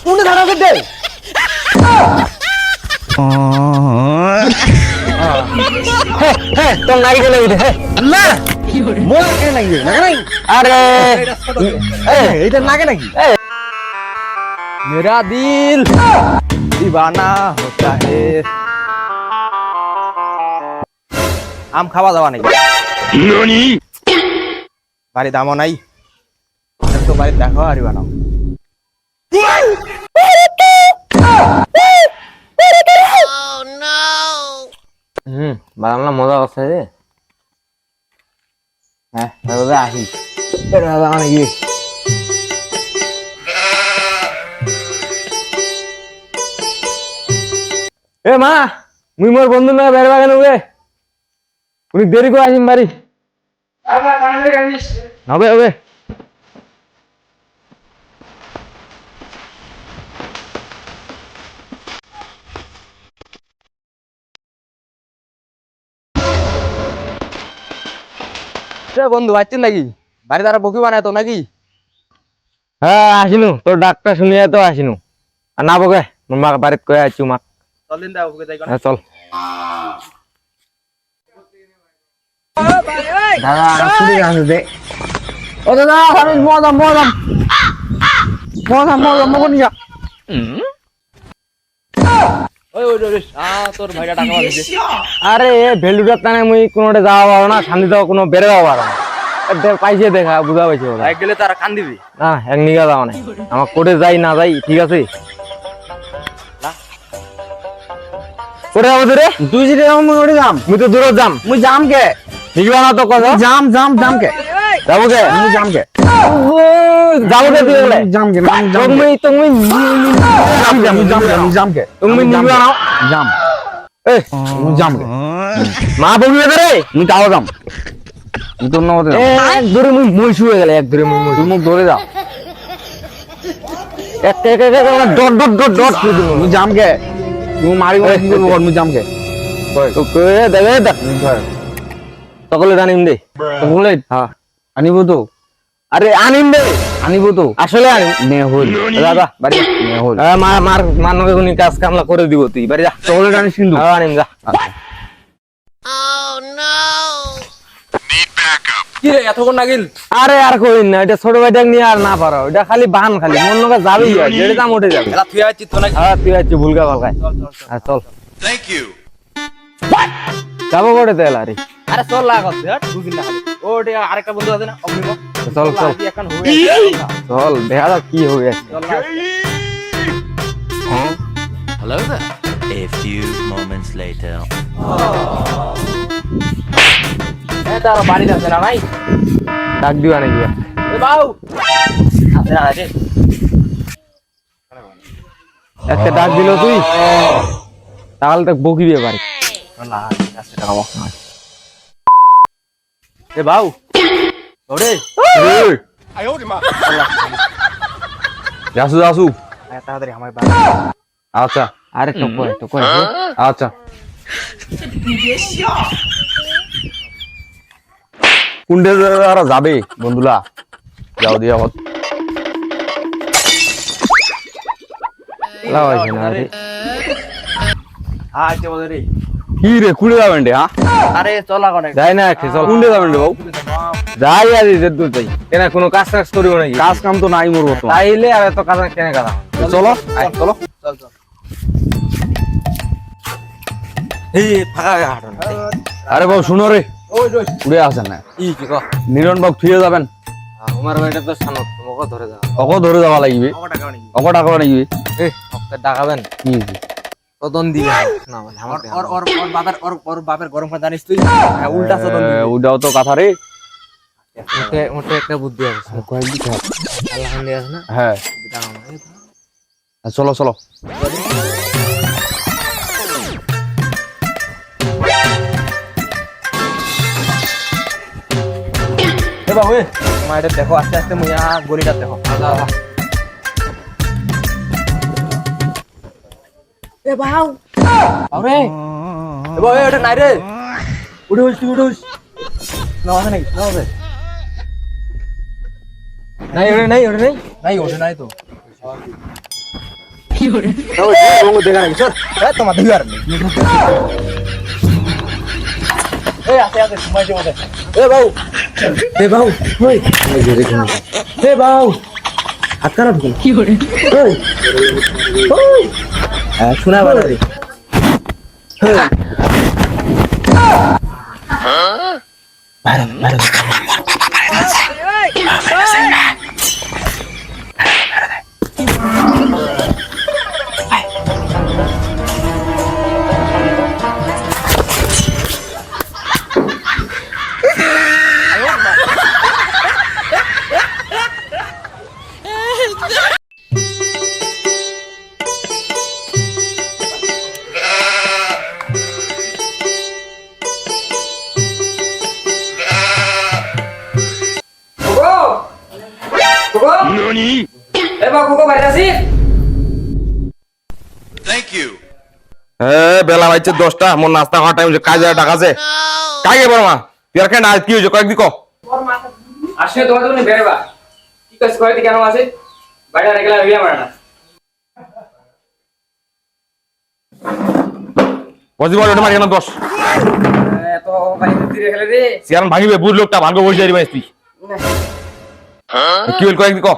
কোনে দাঁড়াবে দে তোর নাই গেলে না মোর কে নাই নাই আরে এইটা নাগে নাকি मेरा दिल दीवाना होता है আম খাওয়া দাওয়া নাকি ননি বাড়ি দামও নাই তো বাড়ি দেখো আর বানাও বানাম না মজা আছে রে হ্যাঁ দাদা আসি দাদা নাকি এ মা মুই মোর বন্ধু না বের বাগান উবে উনি দেরি করে আসিম বাড়ি হবে হবে বন্ধু আসছেন নাকি বাড়ি তারা বকি বানায় তো নাকি হ্যাঁ আসিনু তোর ডাকটা শুনিয়ে তো আসিনু আর না বকে মোর মা বাড়িত কয়ে আছি মাক চল দিন দাও বকে যাই হ্যাঁ চল দাদা আসলে আসে দে ও দাদা আমি মজাম মগনিয়া ওই ওই রে তোর ভাইটা টাকা দিছে আরে ভ্যালুটা তানে মুই কোনোটা যাওয়া পারো না শান্তি দাও কোনো বেরে যাওয়া পারো না পাইছে দেখা বুঝা পাইছে ওরা এক গেলে তারা কান দিবি না এক নিগা যাওয়া নাই আমার কোটে যাই না যাই ঠিক আছে কোটে যাবো রে তুই যদি ওরে যাম মুই তো দূরে যাম মুই যাম কে নিগবা না তো কথা যাম কে যাবো কে মুই যাম কে যাবো কে তুই বলে যাম কে তুমি যাম কে তুমি নিগবা নাও যাম এ মুই যাম কে মা বলবে রে মুই যাও যাম তোর নাম এক ধরে মুই শুয়ে গেলে এক ধরে মুই মুখ ধরে যাও এক ডট ডট ডট ডট মুই যাম কে তুই মারি মুই যাম কে তো কে দেবে দেখ সকলে আনিম দে সকলে হ্যাঁ আনিব তো আরে আনিম দে আনিব তো আসলে আনিম নে হল দাদা বাড়ি নে হল মার নগে কোনি কাজ কামলা করে দিব তুই বাড়ি যা সকলে আনিস কিন্তু হ্যাঁ আনিম যা কি রে এতক্ষণ লাগিল আরে আর কইন না এটা ছোট ভাইটা নিয়ে আর না পারো এটা খালি বান খালি মন নগা যাবেই যেটা দাম উঠে যাবে এলা তুই আছিস তো নাকি হ্যাঁ তুই আছিস ভুলগা ভালকাই চল চল থ্যাংক ইউ যাবো কোটে তেল আরে আরে চল লাগত দুদিন না খালি ওটা আরেকটা বন্ধু আছে না অগ্নিম চল চল এখন হয়ে চল দেখা যাক কি হয়ে আছে Hello there. A few moments later. তার বাড়ি যাচ্ছে না ভাই ডাক দিবা নাকি এ বাউ আছে আছে একটা ডাক দিল তুই তাহলে তো বকিবে বাড়ি না আছে টাকা বক না এ বাউ ওরে আয় ওরে মা যাসু যাসু তাড়াতাড়ি আমার বাড়ি আচ্ছা আরে টকো আচ্ছা কুন্ডে যাবে বন্ধুরা যাও দিয়া হত লাগাইছে না রে আচ্ছা বলে রে কি রে কুড়ে যাবেন রে হ্যাঁ আরে চল লাগনে যাই না একটু চল কুন্ডে যাবেন রে বাবু যাই আর দূর যাই কেন কোনো কাজ করিব নাকি কাজ কাম তো নাই মোর তো তাইলে আর এত কাজ কেন কাজ চলো চলো চল চল এই ফাঁকা হাঁটো না আরে বাবু শুনো রে উড়ে আসেন না কি কি কো নিরন বাবু থুয়ে যাবেন আমার এটা তো সানত তোমাকে ধরে যাও ওকে ধরে যাওয়া লাগবে ওকে টাকা লাগবে এ ওকে টাকাবেন কি সদন দিবে না মানে আমার ওর বাপের গরম পানি জানিস তুই উল্টা সদন দিবে ওটাও তো কথা রে ওটা একটা বুদ্ধি আছে কয়েক দিন আল্লাহ আছে না হ্যাঁ চলো চলো বাবু তোমার এটা দেখো আস্তে আস্তে মুইয়া গলিটা দেখো এ বাউ আরে এ বাউ এটা নাই রে উঠে উঠ না আছে নাকি না আছে নাই ওঠে নাই তো দেখা নাই স্যার তোমার দেখি আর শোনা ভালো রে Thank you. বেলা বাজছে 10টা মোর নাস্তা খাওয়ার টাইম কাজে টাকা আছে কাকে বড় মা তুই আর কেন কি হয়েছে কয়েকদিন কো আসলে তোমার তো বেরবা কি কাজ করে কেন আছে বাইরে রেগুলার হইয়া মারা না বজি বড় মারি কেন 10 এত বাইরে দিরে খেলে রে সিয়ান ভাঙিবে বুঝ লোকটা ভাগ্য বসে যাইবে তুই কি হল কয়েকদিন কো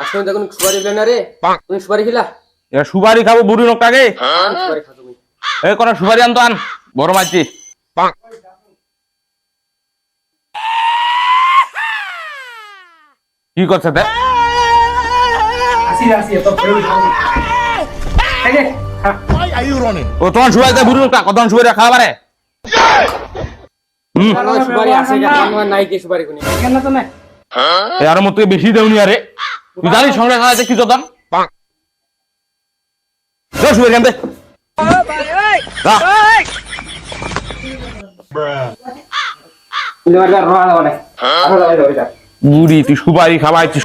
আসলে দেখুন সুপারি দিলে না রে তুমি সুপারি খেলা এ সুপারি খাবো বুড়ি লোকটাকে সুপারি খাও তুমি এ কোন সুপারি আনতো আন বড় মাছি কি করছে তে আসি তো ফেরো এই ও তোমার সুপারিতে বুড়ি লোকটা কত সুপারি খাওয়া পারে সুপারি আছে আমার নাই কি সুপারি কোনি কেন তো না আর মত বেশি দেউনি আরে তুই জানিস সংসার খাওয়াতে কি দাম দে সুপারি আনতে তুমি মারবা রোয়া দাও না আরে বুড়ি তুই সুপারি খাওয়াইছিস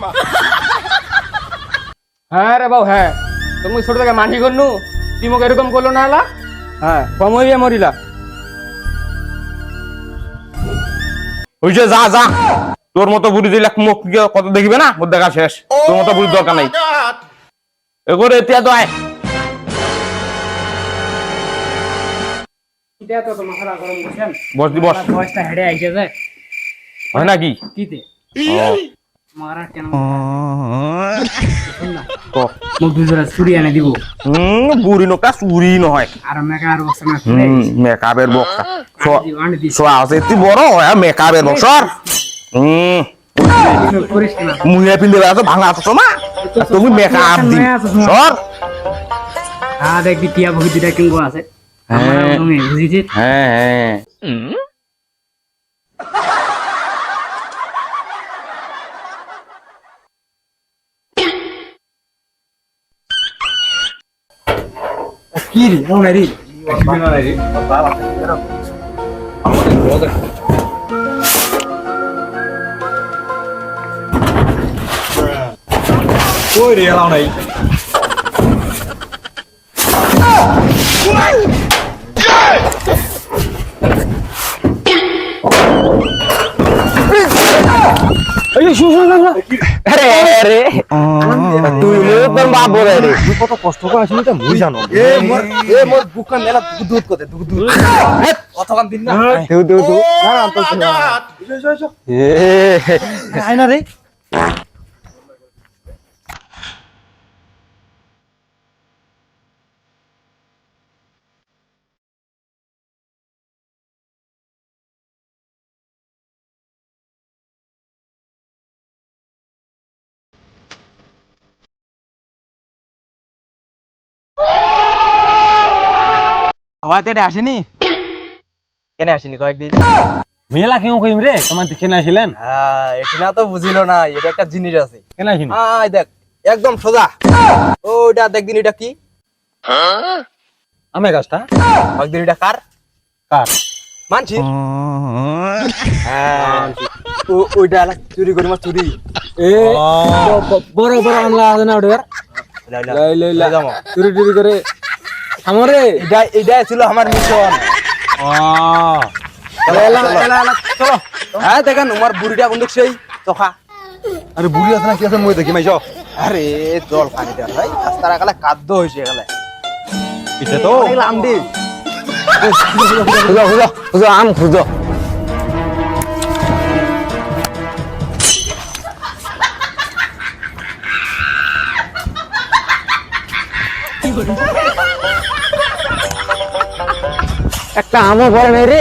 হ্যাঁ রে বাবু হ্যাঁ তুমি ছোট থেকে মাটি করনু তুই মোক এরকম করলো না হলা হ্যাঁ কম হইয়া মরিলা হইছে যা যা তোর মতো বুড়ি দিলে মুখ কত দেখিবে না মোর দেখা শেষ তোর মতো বুড়ি দরকার নাই এগোরে এতিয়া তো আয় কিটা তো তোমার খারাপ গরম করছেন বস দি বস বয়সটা হেডে আইছে যায় হয় নাকি কিতে মারা কেন তো মোক দুজোড়া চুরি এনে দিব বুড়ি নোকা চুরি নহয় আর মেকার বক্স না মেকআপের বক্সা আনি দিস সো আছে তুই বড় হয় মেকআপের বক্সর করিস না মুহে পিন্দে আছে ভাঙা আছে তো না তুমি মেকআপ দি সর দেখবি টিয়া ভগি দুটা কিনবো আছে আমার তুমি বুঝিছি হ্যাঁ হ্যাঁ কি রে ও নারি কই রে এলাও নাই আরে আরে তুই তোর বাপ বলে রে তুই কত কষ্ট করে আসিস এটা মুই জানো মোর বুকটা মেলা দুধ কতে দুধ অতখান দিন না তুই না না তো এ আইনা রে হওয়াতে আসেনি কেন আসিনি কয়েকদিন মেলা কেউ কইম রে তোমার দেখে না আসিলেন হ্যাঁ এটা তো বুঝিল না এটা একটা জিনিস আছে কেন আসিনি আয় দেখ একদম সোজা ওটা দেখদিন এটা কি আমে গাছটা একদিন এটা কার কার মানছি হ্যাঁ ওইটা চুরি করি মা চুরি এ বড় বড় আমলা আছে না ওটার লাই লাই লাই চুরি টুরি করে আমারে এটা ছিল আমার মিশন চলো হ্যাঁ দেখেন তোমার বুড়িটা কোন সেই চোখা আরে বুড়ি আছে না কি আছে মই দেখি মাইছ আরে জল পানি দেওয়া ভাই রাস্তার আগালে কাদ্য হয়েছে এগালে পিছে তো আম দি খুঁজো খুঁজো খুঁজো আম খুঁজো একটা আমও পড়ে নাই রে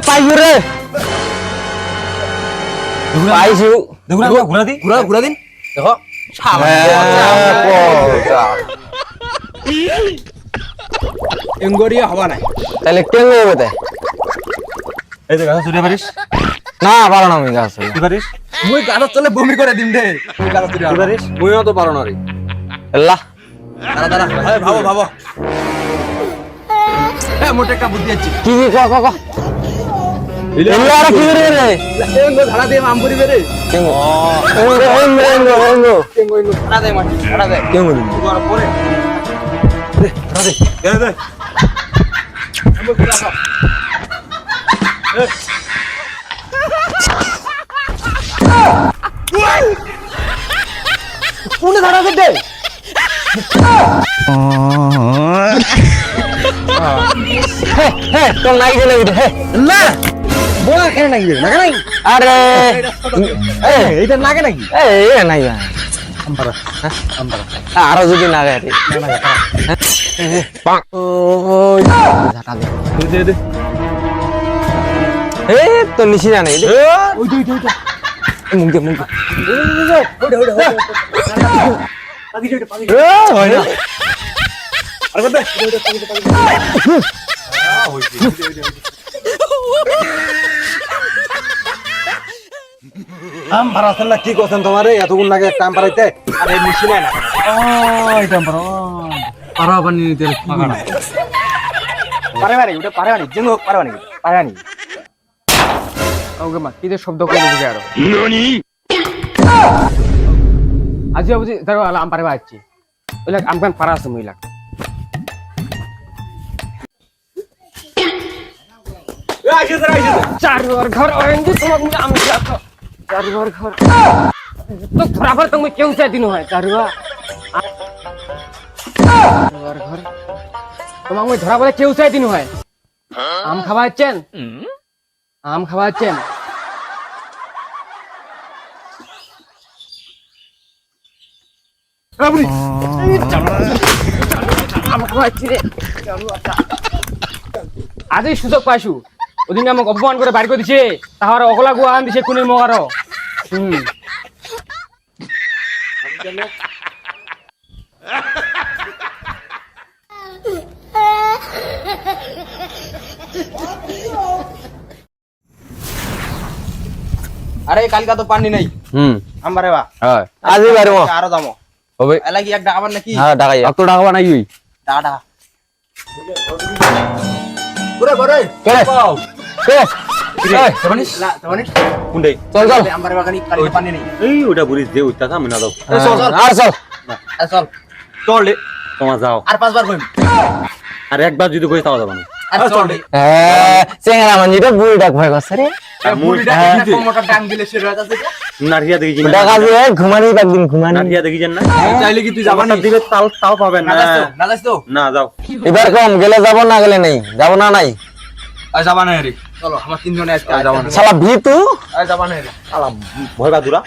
পাইছো রে পাইছো ঘুরা দিন দেখো এঙ্গরিয়া হওয়া নাই তাহলে কেন হবে এই যে গাছ চুরি পারিস না পারো না আমি গাছ তুই পারিস মুই গাছ চলে বমি করে দিম দে তুই গাছ চুরি পারিস মুইও তো পারো না রে এল্লা দাঁড়া ভাবো মোটে একটা বুদ্ধি আছে কি কি ক ক এল্লা আর কি রে রে এঙ্গো ধারা দিয়ে আম পরিবে রে কেঙ্গো এঙ্গো এঙ্গো ধারা দে মাটি ধারা দে কেঙ্গো তোর পরে দে আমো কি রাখো কোনে ধারা দে হে হে তোর নাই গেলে হে না বলা কেন নাই না নাই আরে এইটা লাগে নাকি এ নাই আমপারা আরো যদি না গায় ওই ঝাঁটা দে দে এ তো নিশি না নেই ওইটা মুখ দে মুখ হয় না আরে দে আম ভাড়াছেন না কি করছেন তোমার এতক্ষণ লাগে একটা আম পারাইতে আরে মিশি না এটা পারা পানি নিতে পারে ওটা পারে মানে জেঙ্গো পারে মানে ওকে মা কি যে শব্দ করে বুঝে আরো আজি বুঝি ধরো আম পারে বাচ্চি ওই লাগ আমকান পারা আছে মহিলা চারবার ঘর অরেঞ্জি তোমাকে মুঝে আম দিলা তো চারবার ঘর তো থোড়াবার তুমি কেউ চাই দিন হয় চারবার ঘর তোমাকে মুই ধরা বলে কেউ চাই দিন হয় আম খাওয়াচ্ছেন আম খাওয়াচ্ছেন আজই সুযোগ পাইছু ওদিন আমাকে অপমান করে বাড়ি করে দিছে তাহার অগলা গুয়া আন দিছে কোনের মগার আরে কালকা তো পানি নাই আমবারে বা হ্যাঁ আজি বারো আরো দামো হবে এলা কি এক ডাকাবার নাকি হ্যাঁ টাকা এত টাকা বানাই ওই ডাডা পুরো বড় চলে কে তবনি তবনি কুন্ডে চল চল আমবারে বাগানি কালকা পানি নাই এই ওটা বুড়ি দে ওইটা কাম না দাও চল চল আর চল চল চল রে তোমার যাও আর পাঁচবার কইম আর একবার যদি কই তাও যাবে না আর চল রে চেঙ্গা মানিটা বুড়িটা ভয় করছে রে মুড়িটা কোমরটা টান দিলে সে রাজা থেকে নারিয়া দেখি টাকা দিয়ে ঘুমানি একদিন ঘুমানি নারিয়া দেখি না চাইলে কি তুই যাবা না দিবে তাও তাও পাবেন না না যাস তো না যাও এবার কম গেলে যাব না গেলে নেই যাব না নাই আর যাবা না রে চলো আমার তিনজনে আজকে যাবা না শালা ভিতু আর যাবা না রে শালা ভয় বাদুরা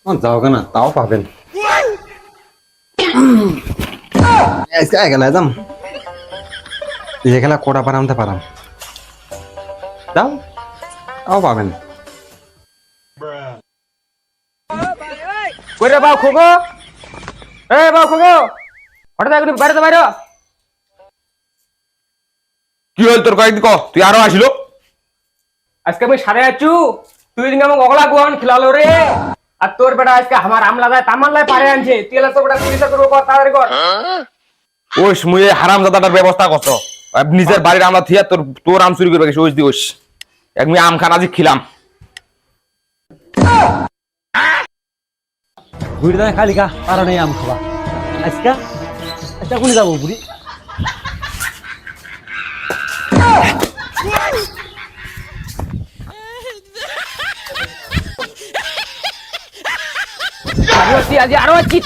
কোন যাও কেন তাও পাবেন আজকে গেলে যাম যেখানে কোটা পারামতে পারাম যাও তাও পাবেন কইরে বাউ খোগো এ বাউ খোগো হঠাৎ একটু বাইরে বাইরে কি হল তোর কয়েকদিন ক তুই আরো আসিল আজকে আমি সাড়ে আছু তুই দিন আমাকে অগলা গুয়ান খিলালো রে আর তোর বেটা আজকে আমার আমলা যায় তামাল্লায় পারে আনছে তুই এলা তোর বেটা চিকিৎসা করবো কর তাড়াতাড়ি কর ওই মুয়ে হারাম জাদাটার ব্যবস্থা করছো নিজের বাড়ির আমরা থিয়া তোর তোর আম চুরি করবে ওই দিওস এক আমি আম খান আজি খিলাম বুড়ি দায় খালি কা আর নেই আম খাবা আজকে আচ্ছা কোনে যাবো বুড়ি আজি আরো আছি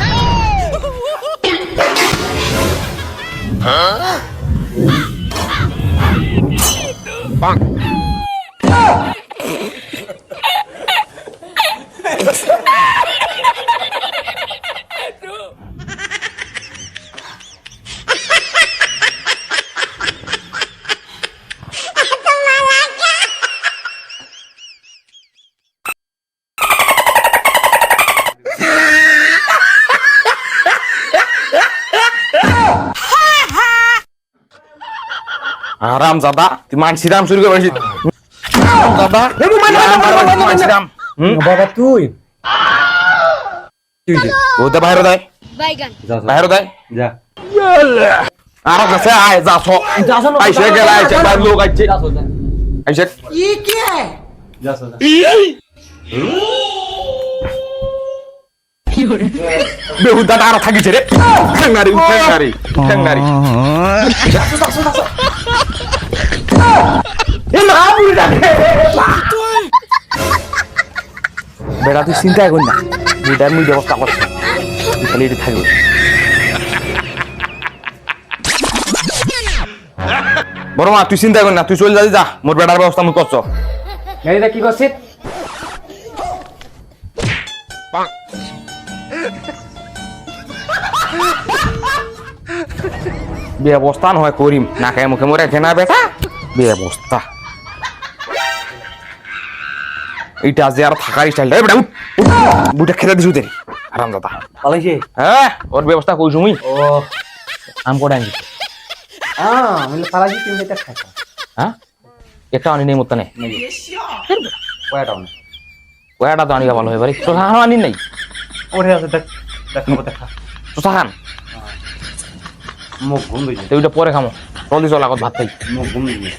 আরাম দাদা তুই মানছিলাম শুরু করে বসিস দাদা মানছিলাম বাবা তুই ওটা বাইরে দেয় বাইগান বাইরে দেয় যা আর কাছে আয় যা সো আইসে গেলা আইসে বাইর লোক আইছে আইসে যা যা বেহুদা আর থাকিছে রে ঠ্যাংনারি ঠ্যাংনারি বেড়া তুই চিন্তাই করি না বুটার মুই ব্যবস্থা করছি খালি এটি থাকবে বড় মা তুই চিন্তা করি না তুই চলে যাবি যা মোর বেটার ব্যবস্থা মুই করছ গাড়িটা কি করছিস ব্যবস্থা নয় করিম না খায় মুখে মরে কেনা বেটা ব্যবস্থা এইটা যে আর থাকার স্টাইলটা বেটা উঠ বুটা খেতে দিছু দেরি আরাম দাদা পালাইছে হ্যাঁ ওর ব্যবস্থা কইছু মুই ও আম কোডা আনছি আমি পালাজি তিন চারটা খাইছো হ্যাঁ একটা আনি নেই মত নে কয়টা ওয়াটা তো আনিবা ভালো হয় বাড়ি তো খান আনি নাই ওঠে আছে দেখ দেখাবো দেখা তো খান মুখ ঘুম দিছে তো ওইটা পরে খামো জলদি চল আগত ভাত খাই মুখ ঘুম দিছে